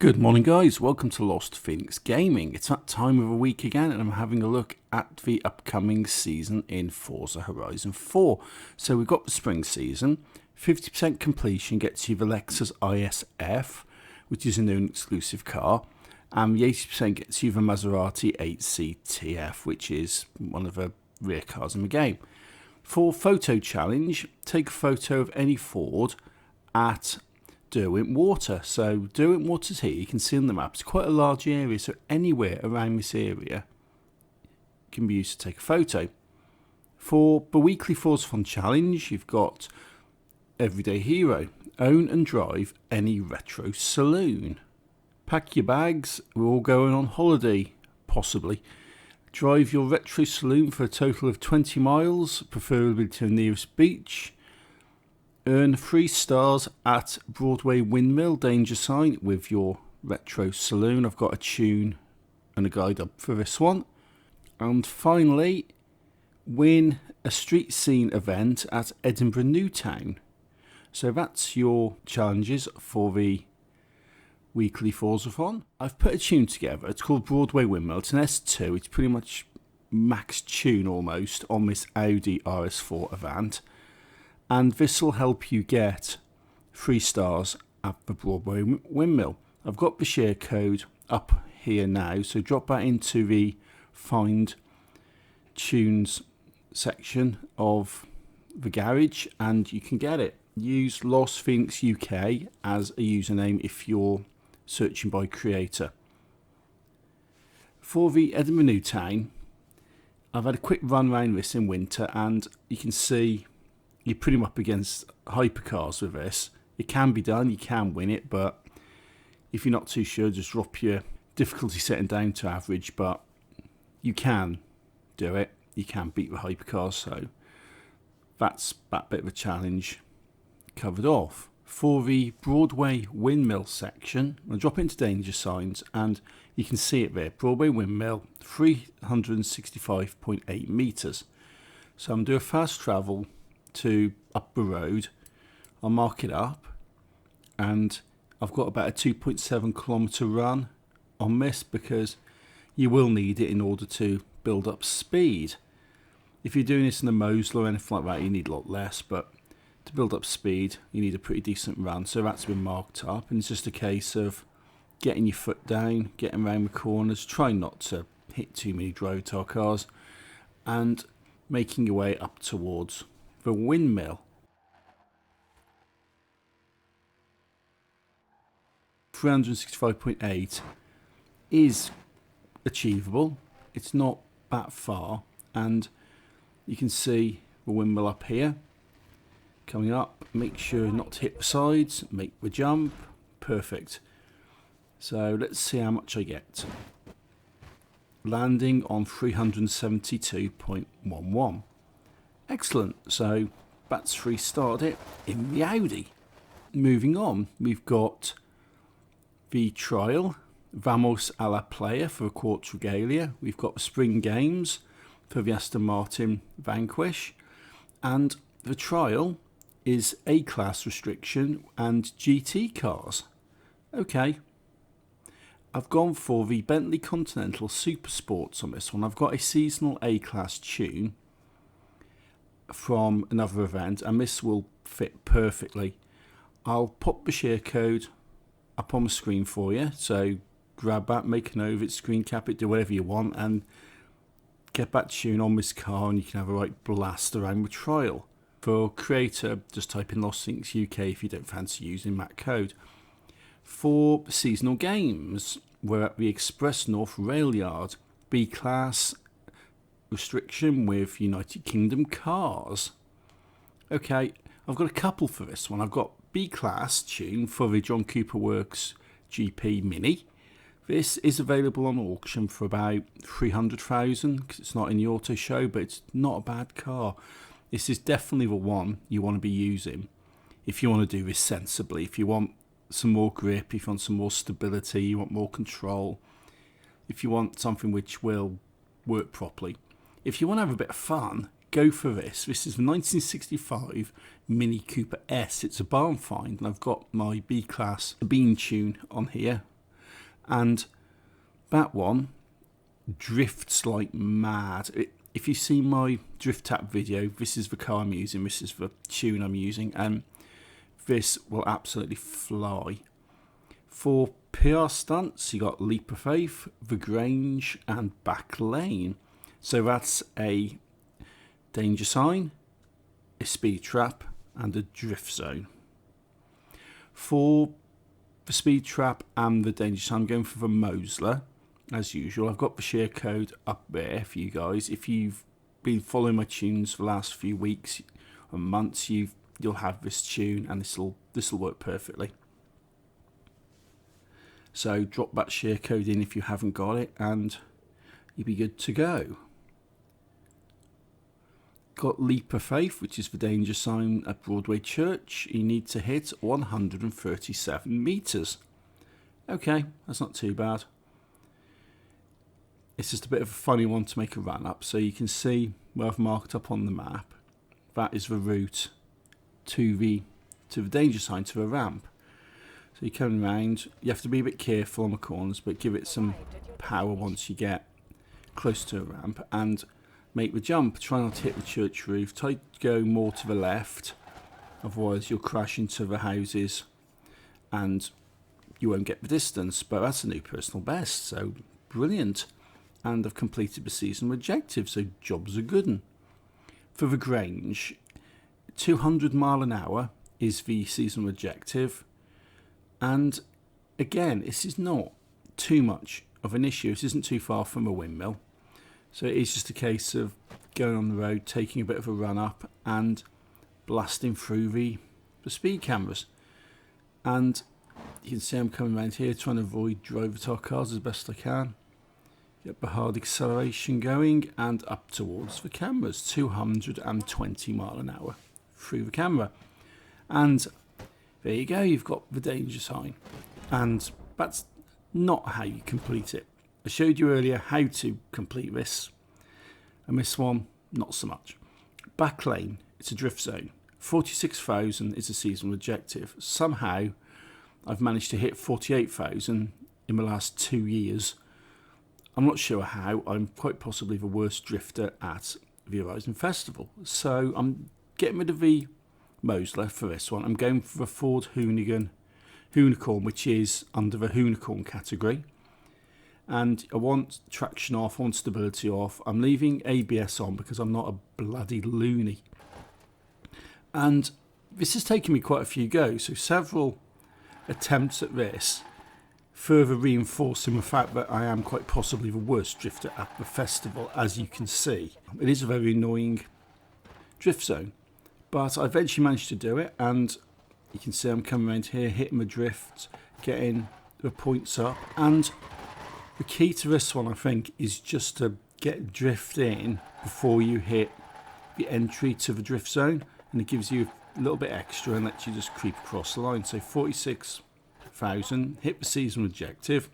Good morning guys, welcome to Lost Phoenix Gaming. It's that time of the week again and I'm having a look at the upcoming season in Forza Horizon 4. So we've got the spring season, 50% completion gets you the Lexus ISF, which is a new and exclusive car, and the 80% gets you the Maserati 8CTF, which is one of the rare cars in the game. For photo challenge, take a photo of any Ford at Derwent Water. So Derwent Water's here, you can see on the map, it's quite a large area, so anywhere around this area can be used to take a photo. For the weekly Forzathon challenge, you've got Everyday Hero, own and drive any retro saloon. Pack your bags, we're all going on holiday, possibly. Drive your retro saloon for a total of 20 miles, preferably to the nearest beach. Earn 3 stars at BroadwayWindmill danger sign with your retro saloon. I've got a tune and a guide up for this one. And finally, win a street scene event at Edinburgh Newtown. So that's your challenges for the weekly Forzathon. I've put a tune together. It's called BroadwayWindmill. It's an S2. It's pretty much max tune almost on this Audi RS4 Avant. And this will help you get 3 stars at the BroadwayWindmill. I've got the share code up here now, so drop that into the Find Tunes section of the garage and you can get it. Use LostPhoenixUK as a username if you're searching by creator. For the Edinburgh Newtown, I've had a quick run around this in winter and you can see you're pretty much up against hypercars with this. It can be done, you can win it, but if you're not too sure, just drop your difficulty setting down to average, but you can do it. You can beat the hypercars, so that's that bit of a challenge covered off. For the BroadwayWindmill section, I'll drop it into danger signs and you can see it there. BroadwayWindmill, 365.8 metres. So I'm going to do a fast travel to up the road. I'll mark it up and I've got about a 2.7 kilometre run on this because you will need it in order to build up speed. If you're doing this in the Mosler or anything like that, you need a lot less, but to build up speed you need a pretty decent run, so that's been marked up and it's just a case of getting your foot down, getting around the corners, trying not to hit too many drive tar cars and making your way up towards the windmill. 365.8 is achievable. It's not that far, and you can see the windmill up here. Coming up, make sure not to hit the sides, make the jump. Perfect. So let's see how much I get. Landing on 372.11. Excellent, so that's restarted it in the Audi. Moving on, we've got the trial, Vamos a la Playa for a Quartz Regalia. We've got the Spring Games for the Aston Martin Vanquish. And the trial is A-Class restriction and GT cars. Okay, I've gone for the Bentley Continental Supersports on this one. I've got a seasonal A-Class tune from another event and this will fit perfectly. I'll pop the share code up on the screen for you, so grab that, make a note of it, screen cap it, do whatever you want and get that tune on this car and you can have a right blast around the trial. For creator, just type in LostPhoenixUK if you don't fancy using that code. For seasonal games, we're at the Express North Rail Yard, B-Class restriction with United Kingdom cars. Okay, I've got a couple for this one. I've got B-Class tune for the John Cooper Works GP Mini. This is available on auction for about 300,000 because it's not in the auto show, but it's not a bad car. This is definitely the one you want to be using if you want to do this sensibly. If you want some more grip, if you want some more stability, you want more control, if you want something which will work properly. If you want to have a bit of fun, go for this. This is the 1965 Mini Cooper S. It's a barn find, and I've got my B-Class Bean tune on here. and that one drifts like mad. If you see my drift tap video, this is the car I'm using, this is the tune I'm using, and this will absolutely fly. For PR stunts, you got Leap of Faith, the Grange, and Back Lane. So that's a danger sign, a speed trap, and a drift zone. For the speed trap and the danger sign, I'm going for the Mosler, as usual. I've got the share code up there for you guys. If you've been following my tunes for the last few weeks or months, you'll have this tune, and this will work perfectly. So drop that share code in if you haven't got it, and you'll be good to go. Got Leap of Faith, which is the danger sign at Broadway Church. You need to hit 137 metres. Okay, that's not too bad. It's just a bit of a funny one to make a run up. So you can see where I've marked up on the map. That is the route to the danger sign, to the ramp. So you're coming around. You have to be a bit careful on the corners, but give it some power once you get close to a ramp, and make the jump. Try not to hit the church roof. Try to go more to the left, otherwise you'll crash into the houses and you won't get the distance. But that's a new personal best, so brilliant. And I've completed the season objective, so jobs are good. For the Grange, 200 mile an hour is the season objective, and again, this is not too much of an issue. This isn't too far from a windmill. So it is just a case of going on the road, taking a bit of a run up and blasting through the speed cameras. And you can see I'm coming around here trying to avoid driver cars as best I can. Get the hard acceleration going and up towards the cameras. 220 mile an hour through the camera. And there you go, you've got the danger sign. And that's not how you complete it. I showed you earlier how to complete this, and this one, not so much. Back lane, it's a drift zone. 46,000 is a seasonal objective. Somehow, I've managed to hit 48,000 in the last 2 years. I'm not sure how. I'm quite possibly the worst drifter at the Horizon Festival. So I'm getting rid of the Mosler for this one. I'm going for the Ford Hoonigan Hoonicorn, which is under the Hoonicorn category. And I want traction off, I want stability off. I'm leaving ABS on because I'm not a bloody loony. And this has taken me quite a few goes, so several attempts at this, further reinforcing the fact that I am quite possibly the worst drifter at the festival, as you can see. It is a very annoying drift zone, but I eventually managed to do it, and you can see I'm coming around here, hitting the drift, getting the points up, and the key to this one, I think, is just to get drift in before you hit the entry to the drift zone, and it gives you a little bit extra and lets you just creep across the line. So 46,000, hit the season objective.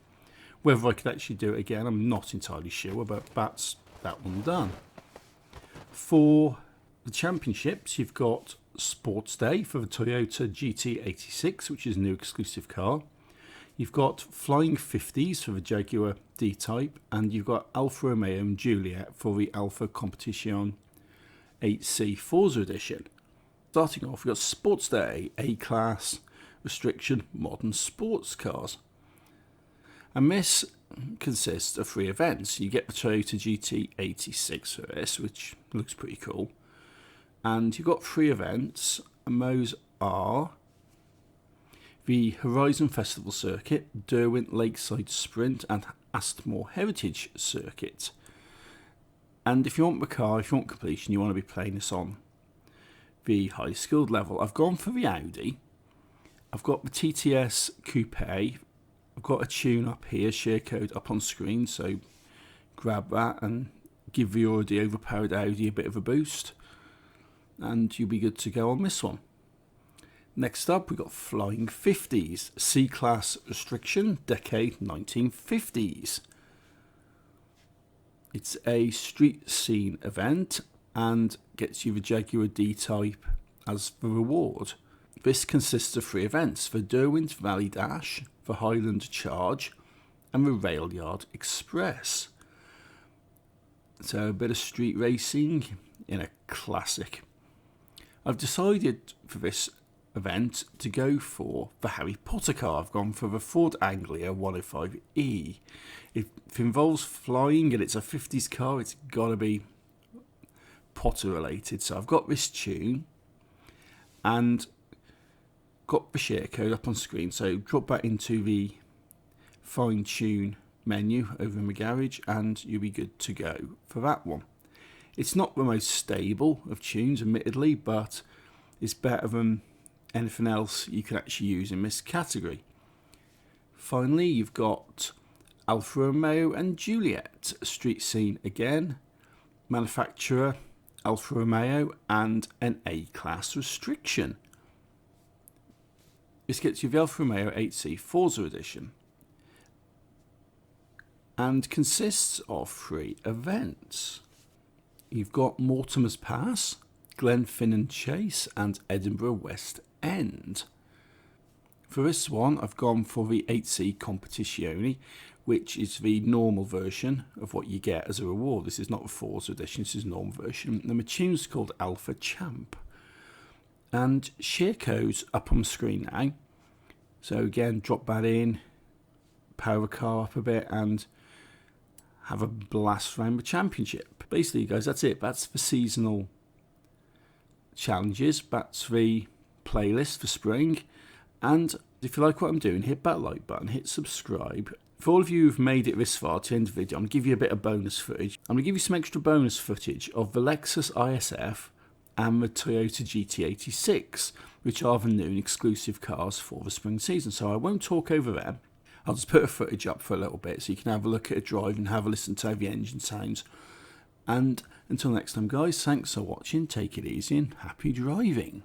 Whether I could actually do it again, I'm not entirely sure, but that's that one done. For the championships, you've got Sports Day for the Toyota GT86, which is a new exclusive car. You've got Flying 50s for the Jaguar D-Type, and you've got Alfa Romeo and Juliet for the Alfa Competition 8C Forza Edition. Starting off, we've got Sports Day, A-Class, Restriction, Modern Sports Cars. And this consists of 3 events. You get the Toyota GT86 for this, which looks pretty cool. And you've got 3 events, and those are the Horizon Festival Circuit, Derwent Lakeside Sprint, and Astmore Heritage Circuit. And if you want the car, if you want completion, you want to be playing this on the high skilled level. I've gone for the Audi. I've got the TTS Coupe. I've got a tune up here, share code up on screen, so grab that and give the already overpowered Audi a bit of a boost, and you'll be good to go on this one. Next up, we've got Flying 50s, C-Class Restriction, decade 1950s. It's a street scene event and gets you the Jaguar D-Type as the reward. This consists of 3 events, the Derwent Valley Dash, the Highland Charge, and the Rail Yard Express. So a bit of street racing in a classic. I've decided for this event to go for the Harry Potter car. I've gone for the Ford Anglia 105E. If it involves flying and it's a 50s car, it's got to be Potter related. So I've got this tune and got the share code up on screen. So drop that into the fine tune menu over in the garage and you'll be good to go for that one. It's not the most stable of tunes, admittedly, but it's better than anything else you can actually use in this category. Finally, you've got Alfa Romeo and Juliet, street scene again, manufacturer Alfa Romeo, and an A-class restriction. This gets you the Alfa Romeo 8C Forza edition and consists of 3 events. You've got Mortimer's Pass, Glenfinnan Chase, and Edinburgh West End. For this one, I've gone for the 8C Competizione, which is the normal version of what you get as a reward. This is not the Forza edition, this is the normal version. The machine's called Alpha Champ. And share code's up on the screen now. So again, drop that in, power the car up a bit, and have a blast around the championship. Basically, guys, that's it. That's the seasonal challenges. That's the playlist for spring. And if you like what I'm doing, hit that like button, hit subscribe. For all of you who've made it this far to the end of the video, I'm going to give you a bit of bonus footage. I'm going to give you some extra bonus footage of the Lexus ISF and the Toyota GT86, which are the new and exclusive cars for the spring season. So I won't talk over them. I'll just put a footage up for a little bit so you can have a look at a drive and have a listen to how the engine sounds. And until next time, guys, thanks for watching, take it easy and happy driving.